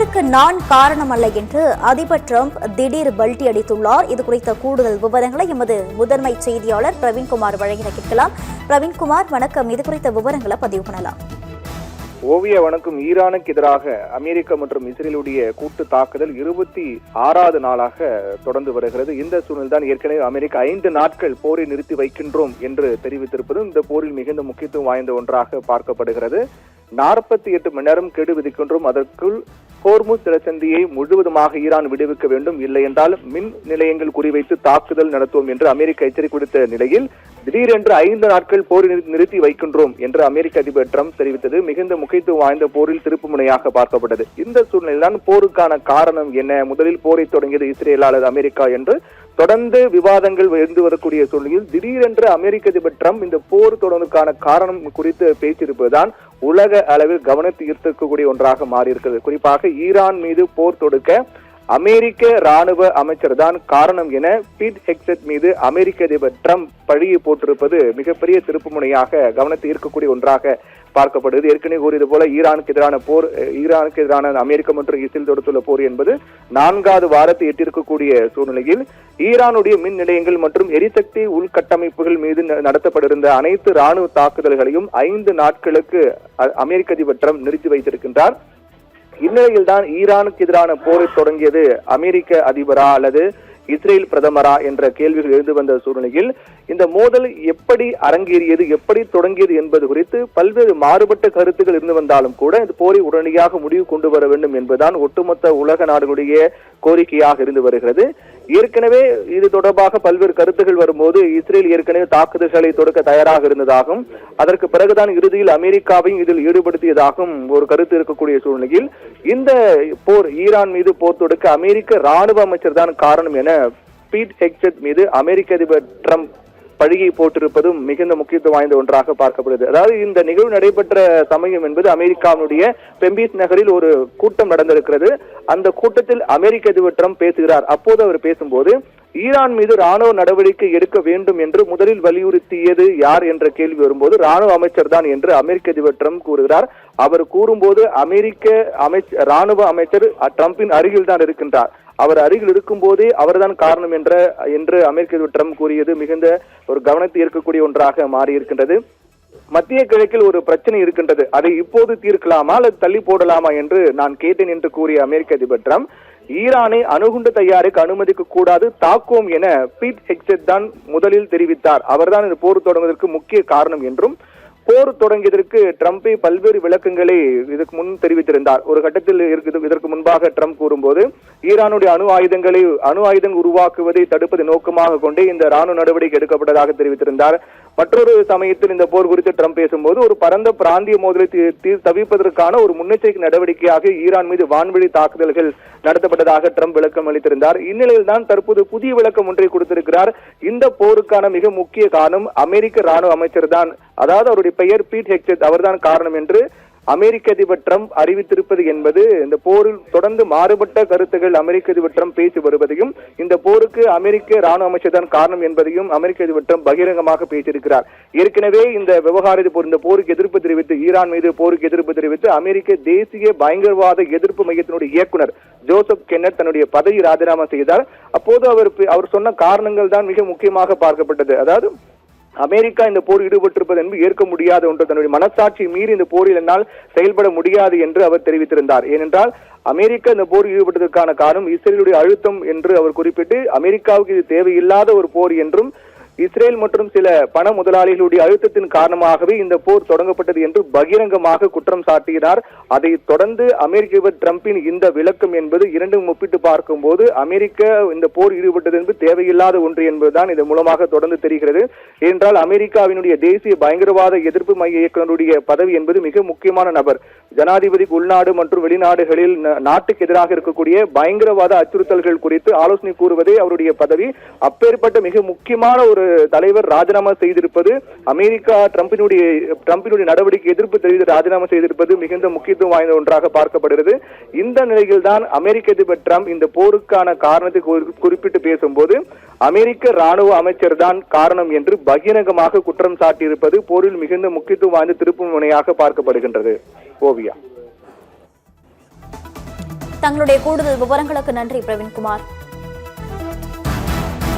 போருக்கு நான் காரணமல்ல என்று அதிபர் டிரம்ப் திடீர் பல்டி அடித்துள்ளார். இது குறித்த கூடுதல் விவரங்களை எமது முதன்மை செய்தியாளர் பிரவீன்குமார் வழங்கிட கேட்கலாம். பிரவீன்குமார், வணக்கம். இது குறித்த விவரங்களை பதிவு பண்ணலாம். ஓவிய வணக்கம். ஈரானுக்கு எதிராக அமெரிக்கா மற்றும் இஸ்ரேலுடைய கூட்டு தாக்குதல் 26வது நாளாக தொடர்ந்து வருகிறது. இந்த சூழ்நிலைதான் ஏற்கனவே அமெரிக்கா 5 நாட்கள் போரை நிறுத்தி வைக்கின்றோம் என்று தெரிவித்திருப்பதும் இந்த போரில் மிகுந்த முக்கியத்துவம் வாய்ந்த ஒன்றாக பார்க்கப்படுகிறது. 48 மணி நேரம் கெடு விதிக்கின்றோம், அதற்குள் ஹோர்முஸ் ஜலசந்தியை முழுவதுமாக ஈரான் விடுவிக்க வேண்டும், இல்லை என்றால் மின் நிலையங்கள் குறிவைத்து தாக்குதல் நடத்துவோம் என்று அமெரிக்கா எச்சரிக்கை விடுத்த நிலையில் திடீரென்று 5 நாட்கள் போரை நிறுத்தி வைக்கின்றோம் என்று அமெரிக்க அதிபர் டிரம்ப் தெரிவித்தது மிகுந்த முக்கியத்துவம் வாய்ந்த போரில் திருப்பு முனையாக பார்க்கப்பட்டது. இந்த சூழ்நிலையில்தான் போருக்கான காரணம் என்ன, முதலில் போரை தொடங்கியது இஸ்ரேல் அல்லது அமெரிக்கா என்று தொடர்ந்து விவாதங்கள் இருந்து வரக்கூடிய சூழ்நிலையில் திடீரென்று அமெரிக்க அதிபர் டிரம்ப் இந்த போர் தொடர்வதற்கான காரணம் குறித்து பேசியிருப்பதுதான் உலக அளவில் கவனத்தை ஈர்க்கக்கூடிய ஒன்றாக மாறியிருக்கிறது. குறிப்பாக ஈரான் மீது போர் தொடுக்க அமெரிக்க ராணுவ அமைச்சர் தான் காரணம் என பீட் ஹெக்ஸெட் மீது அமெரிக்க அதிபர் டிரம்ப் பழியை போட்டிருப்பது மிகப்பெரிய திருப்பு முனையாக கவனத்தை ஈர்க்கக்கூடிய ஒன்றாக பார்க்கப்படுகிறது. ஏற்கனவே கூறியது போல ஈரானுக்கு எதிரான அமெரிக்கா மற்றும் இஸ்ரேல் தொடுத்துள்ள போர் என்பது 4வது வாரத்தை எட்டிருக்கக்கூடிய சூழ்நிலையில் ஈரானுடைய மின் நிலையங்கள் மற்றும் எரிசக்தி உள்கட்டமைப்புகள் மீது நடத்தப்பட்டிருந்த அனைத்து ராணுவ தாக்குதல்களையும் 5 நாட்களுக்கு அமெரிக்க அதிபர் டிரம்ப் நிறுத்தி வைத்திருக்கின்றார். இந்நிலையில் தான் ஈரானுக்கு எதிரான போரை தொடங்கியது அமெரிக்க அதிபரா அல்லது இஸ்ரேல் பிரதமரா என்ற கேள்விகள் எழுந்து வந்த சூழ்நிலையில் இந்த மோதல் எப்படி அரங்கேறியது, எப்படி தொடங்கியது என்பது குறித்து பல்வேறு மாறுபட்ட கருத்துக்கள் இருந்து வந்தாலும் கூட இந்த போரை உடனடியாக முடிவு கொண்டு வர வேண்டும் என்பதுதான் ஒட்டுமொத்த உலக நாடுகளுடைய கோரிக்கையாக இருந்து வருகிறது. ஏற்கனவே இது தொடர்பாக பல்வேறு கருத்துகள் வரும்போது இஸ்ரேல் ஏற்கனவே தாக்குதல்களை தொடுக்க தயாராக இருந்ததாகவும் அதற்கு பிறகுதான் இறுதியில் அமெரிக்காவையும் இதில் ஈடுபடுத்தியதாகவும் ஒரு கருத்து இருக்கக்கூடிய சூழ்நிலையில் இந்த போர் ஈரான் மீது போர் தொடுக்க அமெரிக்க ராணுவ அமைச்சர் தான் காரணம் என பீட் ஹெக்ஸெட் மீது அமெரிக்க அதிபர் டிரம்ப் பழியை போட்டிருப்பதும் மிகுந்த முக்கியத்துவம் வாய்ந்த ஒன்றாக பார்க்கப்படுது. அதாவது இந்த நிகழ்வு நடைபெற்ற சமயம் என்பது அமெரிக்காவுடைய பெம்பிஸ் நகரில் ஒரு கூட்டம் நடந்திருக்கிறது. அந்த கூட்டத்தில் அமெரிக்க அதிபர் டிரம்ப் பேசுகிறார். அப்போது அவர் பேசும்போது ஈரான் மீது ராணுவ நடவடிக்கை எடுக்க வேண்டும் என்று முதலில் வலியுறுத்தியது யார் என்ற கேள்வி வரும்போது ராணுவ அமைச்சர் தான் என்று அமெரிக்க அதிபர் டிரம்ப் கூறுகிறார். அவர் கூறும்போது அமெரிக்க ராணுவ அமைச்சர் டிரம்பின் அருகில் தான் இருக்கின்றார். அவர் அருகில் இருக்கும் போதே அவர்தான் காரணம் என்று அமெரிக்க அதிபர் டிரம்ப் கூறியது மிகுந்த ஒரு கவனத்தை ஈர்க்கக்கூடிய ஒன்றாக மாறி இருக்கின்றது. மத்திய கிழக்கில் ஒரு பிரச்சனை இருக்கின்றது, அதை இப்போது தீர்க்கலாமா அல்லது தள்ளி போடலாமா என்று நான் கேட்டேன் என்று கூறிய அமெரிக்க அதிபர் டிரம்ப் ஈரானை அணுகுண்டு தயாரிக்க அனுமதிக்க கூடாது, தாக்குவோம் என பீட் ஹெக்ஸெட் தான் முதலில் தெரிவித்தார். அவர்தான் இந்த போர் தொடங்குவதற்கு முக்கிய காரணம் என்றும் போர் தொடங்கியதற்கு டிரம்பை பல்வேறு விளக்கங்களை இதற்கு முன் தெரிவித்திருந்தார். ஒரு கட்டத்தில் இதற்கு முன்பாக டிரம்ப் கூறும்போது ஈரானுடைய அணு ஆயுதம் உருவாக்குவதை தடுப்பதை நோக்கமாக கொண்டே இந்த ராணுவ நடவடிக்கை எடுக்கப்பட்டதாக தெரிவித்திருந்தார். மற்றொரு சமயத்தில் இந்த போர் குறித்து டிரம்ப் பேசும்போது ஒரு பரந்த பிராந்திய மோதலை தவிர்ப்பதற்கான ஒரு முன்னெச்சரிக்கை நடவடிக்கையாக ஈரான் மீது வான்வழி தாக்குதல்கள் நடத்தப்பட்டதாக டிரம்ப் விளக்கம் அளித்திருந்தார். இந்நிலையில் தான் தற்போது புதிய விளக்கம் ஒன்றை கொடுத்திருக்கிறார். இந்த போருக்கான மிக முக்கிய காரணம் அமெரிக்க ராணுவ அமைச்சர் தான், அதாவது அவருடைய பெயர் பீட் ஹெக்ஸெட், அவர்தான் காரணம் என்று அமெரிக்க அதிபர் டிரம்ப் அறிவித்திருப்பது என்பது இந்த போரில் தொடர்ந்து மாறுபட்ட கருத்துகள் அமெரிக்க அதிபர் டிரம்ப் பேசி வருவதையும் இந்த போருக்கு அமெரிக்க ராணுவ அமைச்சர் தான் காரணம் என்பதையும் அமெரிக்க அதிபர் டிரம்ப் பகிரங்கமாக பேசியிருக்கிறார். ஏற்கனவே இந்த இந்த போருக்கு எதிர்ப்பு தெரிவித்து ஈரான் மீது போருக்கு எதிர்ப்பு தெரிவித்து அமெரிக்க தேசிய பயங்கரவாத எதிர்ப்பு மையத்தினுடைய இயக்குனர் ஜோசப் கென்னட் தன்னுடைய பதவி ராஜினாமா செய்தார். அப்போது அவர் சொன்ன காரணங்கள் தான் மிக முக்கியமாக பார்க்கப்பட்டது. அதாவது அமெரிக்கா இந்த போர் ஈடுபட்டிருப்பது என்பது ஏற்க முடியாத ஒன்று, தன்னுடைய மனசாட்சி மீறி இந்த போரில் என்னால் செயல்பட முடியாது என்று அவர் தெரிவித்திருந்தார். ஏனென்றால் அமெரிக்கா இந்த போர் ஈடுபட்டதற்கான காரணம் இஸ்ரேலுடைய அழுத்தம் என்று அவர் குறிப்பிட்டு அமெரிக்காவுக்கு இது தேவையில்லாத ஒரு போர் என்றும் இஸ்ரேல் மற்றும் சில பண முதலாளிகளுடைய அழுத்தத்தின் காரணமாகவே இந்த போர் தொடங்கப்பட்டது என்று பகிரங்கமாக குற்றம் சாட்டினார். அதை தொடர்ந்து அமெரிக்க அதிபர் டிரம்பின் இந்த விளக்கம் என்பது இரண்டும் ஒப்பிட்டு பார்க்கும்போது அமெரிக்கா இந்த போர் ஈடுபட்டது என்பது தேவையில்லாத ஒன்று என்பதுதான் இதன் மூலமாக தொடர்ந்து தெரிகிறது. ஏனென்றால் அமெரிக்காவினுடைய தேசிய பயங்கரவாத எதிர்ப்பு மைய இயக்குநருடைய பதவி என்பது மிக முக்கியமான நபர். ஜனாதிபதிக்கு உள்நாடு மற்றும் வெளிநாடுகளில் நாட்டுக்கு எதிராக இருக்கக்கூடிய பயங்கரவாத அச்சுறுத்தல்கள் குறித்து ஆலோசனை கூறுவதே அவருடைய பதவி. அப்பேற்பட்ட மிக முக்கியமான ஒரு தலைவர் ராஜினாமா செய்திருப்பது அமெரிக்கா டிரம்பினுடைய நடவடிக்கை எதிர்ப்பு தெரிவித்து ராஜினாமா செய்திருப்பது மிகுந்த முக்கியத்துவம் வாய்ந்த ஒன்றாக பார்க்கப்படுகிறது. இந்த நிலையில் தான் அமெரிக்க அதிபர் டிரம்ப் இந்த போருக்கான காரணத்தை குறிப்பிட்டு பேசும்போது அமெரிக்க ராணுவ அமைச்சர் தான் காரணம் என்று பகிரங்கமாக குற்றம் சாட்டியிருப்பது போரில் மிகுந்த முக்கியத்துவம் வாய்ந்த திருப்பு முனையாக பார்க்கப்படுகின்றது. ஓவியா. தங்களுடைய கூடுதல் விவரங்களுக்கு நன்றி பிரவீன்குமார்.